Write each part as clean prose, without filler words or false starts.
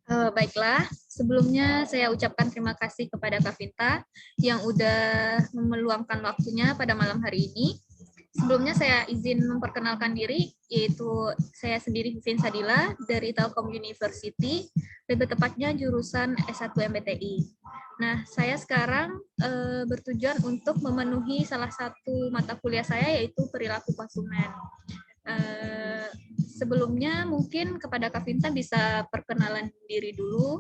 Baiklah, sebelumnya saya ucapkan terima kasih kepada Kak Vinta yang udah meluangkan waktunya pada malam hari ini. Sebelumnya saya izin memperkenalkan diri, yaitu saya sendiri Vivin Sadila dari Telkom University, lebih tepatnya jurusan S1 MBTI. Nah, saya sekarang bertujuan untuk memenuhi salah satu mata kuliah saya, yaitu perilaku konsumen. Sebelumnya mungkin kepada Kak Vinta bisa perkenalan diri dulu.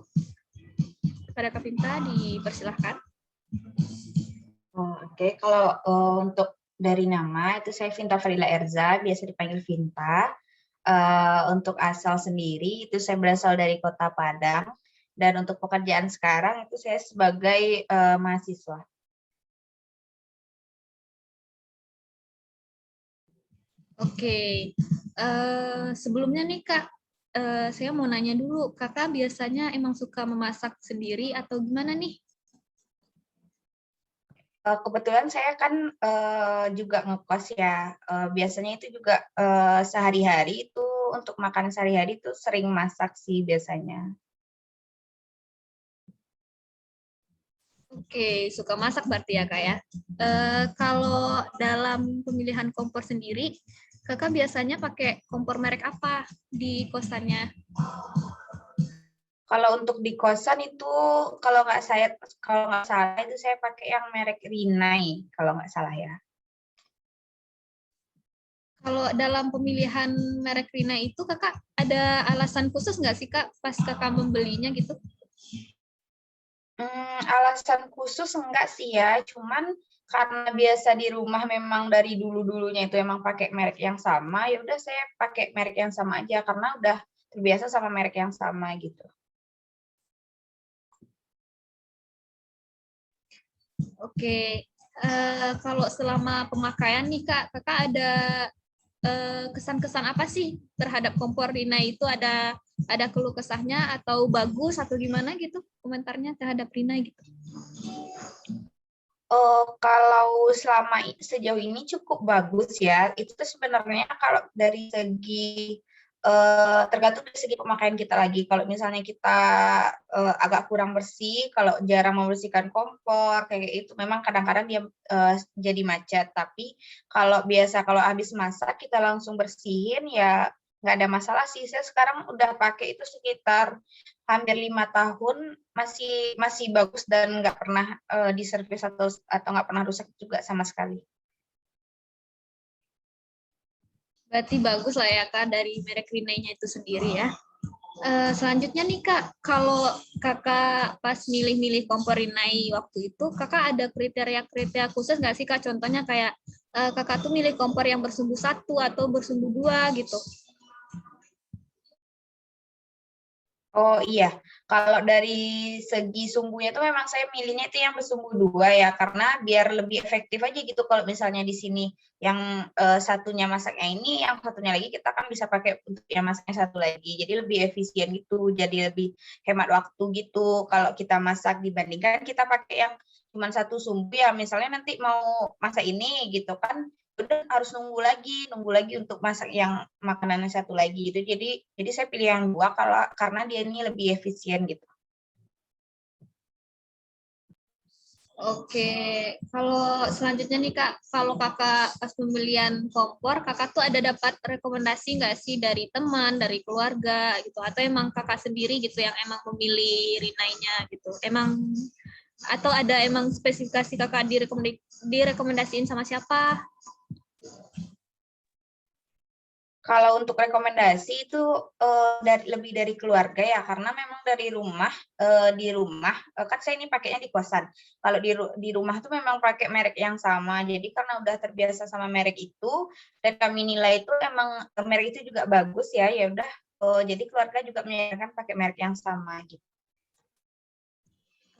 Kepada Kak Vinta dipersilahkan. Oke, kalau untuk dari nama itu saya Vinta Farila Erza, biasa dipanggil Vinta. Untuk asal sendiri itu saya berasal dari Kota Padang, dan untuk pekerjaan sekarang itu saya sebagai mahasiswa. Oke, sebelumnya nih Kak, saya mau nanya dulu, Kakak biasanya emang suka memasak sendiri atau gimana nih? Kebetulan saya kan juga ngekos ya, biasanya itu juga sehari-hari itu untuk makan sehari-hari itu sering masak sih biasanya. Oke, suka masak berarti ya Kak ya. Kalau dalam pemilihan kompor sendiri, Kakak biasanya pakai kompor merek apa di kosannya? Kalau untuk di kosan itu kalau nggak salah itu saya pakai yang merek Rinnai kalau nggak salah ya. Kalau dalam pemilihan merek Rina itu Kakak ada alasan khusus nggak sih Kak pas Kakak membelinya gitu? Alasan khusus enggak sih ya, cuman karena biasa di rumah memang dari dulu-dulunya itu emang pakai merek yang sama, ya udah saya pakai merek yang sama aja karena udah terbiasa sama merek yang sama gitu. Oke, kalau selama pemakaian nih Kak, Kakak ada kesan-kesan apa sih terhadap kompor Rina itu? Ada keluh kesahnya atau bagus atau gimana gitu komentarnya terhadap Rina gitu? Kalau sejauh ini cukup bagus ya, itu tuh sebenarnya kalau dari segi tergantung dari segi pemakaian kita lagi. Kalau misalnya kita agak kurang bersih, kalau jarang membersihkan kompor kayak itu, memang kadang-kadang dia jadi macet. Tapi kalau habis masak kita langsung bersihin ya nggak ada masalah sih. Saya sekarang udah pakai itu sekitar hampir 5 tahun, masih bagus dan nggak pernah diservis atau nggak pernah rusak juga sama sekali. Berarti bagus lah ya Kak dari merek Rina-nya itu sendiri ya. Selanjutnya nih Kak, kalau Kakak pas milih-milih kompor Rinnai waktu itu, Kakak ada kriteria-kriteria khusus nggak sih Kak? Contohnya kayak Kakak tuh milih kompor yang bersumbu 1 atau bersumbu 2 gitu. Oh iya, kalau dari segi sumbunya itu memang saya milihnya itu yang bersumbu 2 ya, karena biar lebih efektif aja gitu kalau misalnya di sini yang satunya masaknya ini, yang satunya lagi kita kan bisa pakai untuk yang masaknya satu lagi. Jadi lebih efisien gitu, jadi lebih hemat waktu gitu kalau kita masak dibandingkan kita pakai yang cuma satu sumbu ya, misalnya nanti mau masak ini gitu kan, udah harus nunggu lagi untuk masak yang makanan yang satu lagi gitu. Jadi saya pilih yang 2 karena dia ini lebih efisien gitu. Oke, kalau selanjutnya nih Kak, kalau Kakak pas pembelian kompor, Kakak tuh ada dapat rekomendasi nggak sih dari teman, dari keluarga gitu, atau emang Kakak sendiri gitu yang emang memilih Rinnai-nya gitu? Atau ada emang spesifikasi Kakak direkomendasiin sama siapa? Kalau untuk rekomendasi itu lebih dari keluarga ya, karena memang di rumah kan saya ini pakainya di kosan. Kalau di rumah tuh memang pakai merek yang sama. Jadi karena udah terbiasa sama merek itu dan kami nilai itu emang merek itu juga bagus ya, ya udah jadi keluarga juga menyarankan pakai merek yang sama gitu.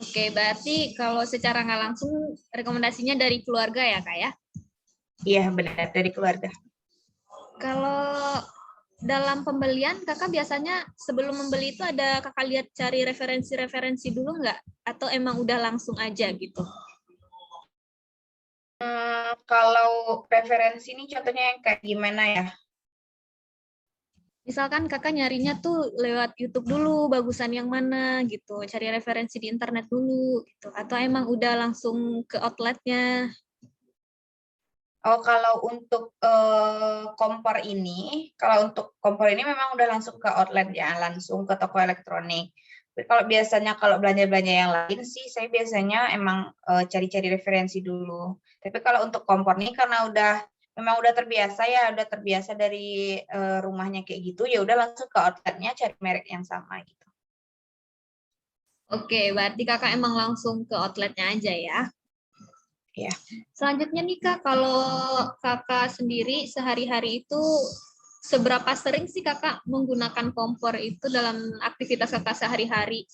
Oke, berarti kalau secara nggak langsung rekomendasinya dari keluarga ya Kak ya? Iya benar, dari keluarga. Kalau dalam pembelian Kakak biasanya sebelum membeli itu ada Kakak lihat cari referensi-referensi dulu nggak? Atau emang udah langsung aja gitu? Kalau preferensi ini contohnya yang kayak gimana ya? Misalkan kakak nyarinya tuh lewat YouTube dulu, bagusan yang mana gitu, cari referensi di internet dulu gitu, atau emang udah langsung ke outletnya? Oh, kalau untuk kompor ini memang udah langsung ke outlet ya, langsung ke toko elektronik. Tapi kalau biasanya kalau belanja-belanja yang lain sih, saya biasanya emang cari-cari referensi dulu. Tapi kalau untuk kompor ini karena memang udah terbiasa ya, udah terbiasa dari rumahnya kayak gitu, ya udah langsung ke outletnya cari merek yang sama gitu. Oke, berarti kakak emang langsung ke outletnya aja ya. Ya. Selanjutnya nih Kak, kalau kakak sendiri sehari-hari itu seberapa sering sih kakak menggunakan kompor itu dalam aktivitas kakak sehari-hari?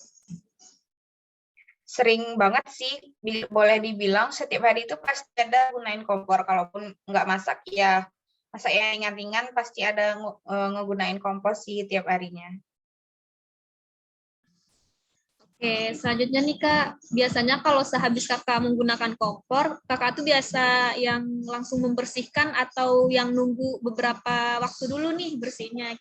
Sering banget sih, boleh dibilang setiap hari itu pasti ada gunain kompor. Kalaupun nggak masak ya, masak yang ringan-ringan pasti ada ngegunain kompor sih tiap harinya. Oke, selanjutnya nih Kak, biasanya kalau sehabis kakak menggunakan kompor, kakak tuh biasa yang langsung membersihkan atau yang nunggu beberapa waktu dulu nih bersihnya?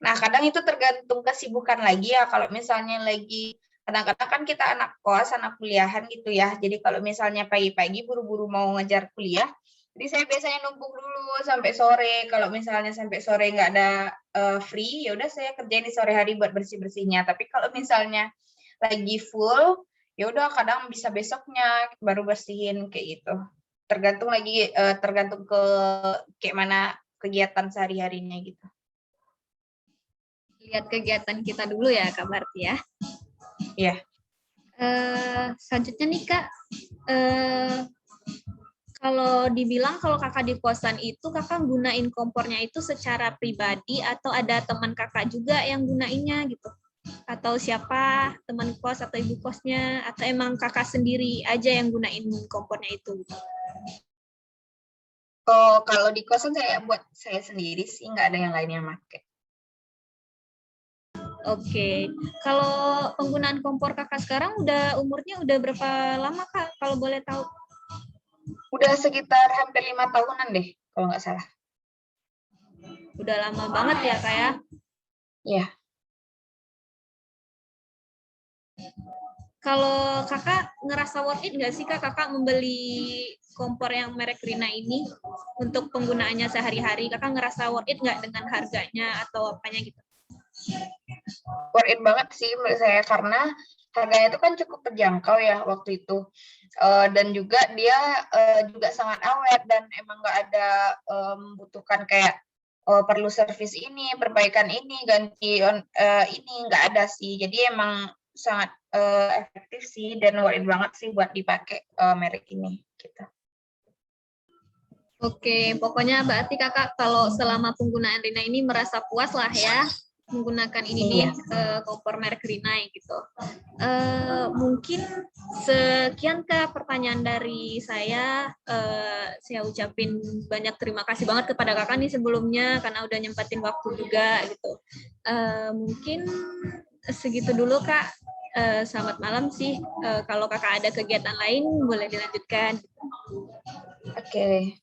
Nah, kadang itu tergantung kesibukan lagi ya. Kalau misalnya kadang-kadang kan kita anak kos, anak kuliahan gitu ya. Jadi kalau misalnya pagi-pagi buru-buru mau ngejar kuliah, jadi saya biasanya numpuk dulu sampai sore. Kalau misalnya sampai sore nggak ada free, ya udah saya kerjain di sore hari buat bersih-bersihnya. Tapi kalau misalnya lagi full, ya udah kadang bisa besoknya baru bersihin kayak gitu. Tergantung ke kayak mana kegiatan sehari-harinya gitu. Lihat kegiatan kita dulu ya Kak Barti ya. Iya. Selanjutnya nih Kak, kalau dibilang kalau kakak di kosan itu kakak gunain kompornya itu secara pribadi atau ada teman kakak juga yang gunainnya gitu? Atau siapa teman kos atau ibu kosnya, atau emang kakak sendiri aja yang gunain kompornya itu? Oh, kalau di kosan saya buat saya sendiri sih, nggak ada yang lain yang pakai. Oke, kalau penggunaan kompor kakak sekarang umurnya udah berapa lama Kak, kalau boleh tahu? Udah sekitar hampir 5 tahunan deh, kalau nggak salah. Udah lama banget ya Kak ya? Iya. Kalau kakak ngerasa worth it nggak sih Kak, kakak membeli kompor yang merek Rina ini untuk penggunaannya sehari-hari? Kakak ngerasa worth it nggak dengan harganya atau apanya gitu? Worth it banget sih menurut saya, karena harganya itu kan cukup terjangkau ya waktu itu. Dan juga dia juga sangat awet dan emang nggak ada membutuhkan kayak perlu servis ini, perbaikan ini, ganti ini, nggak ada sih. Jadi emang sangat efektif sih dan worth it banget sih buat dipakai merek ini gitu. Oke, pokoknya berarti kakak kalau selama penggunaan Rina ini merasa puas lah ya menggunakan ini nih kompor merek Rina gitu. Mungkin sekian Kak pertanyaan dari saya. Saya ucapin banyak terima kasih banget kepada kakak nih sebelumnya karena udah nyempetin waktu juga gitu. Mungkin segitu dulu Kak. Selamat malam sih. Kalau kakak ada kegiatan lain boleh dilanjutkan. Oke.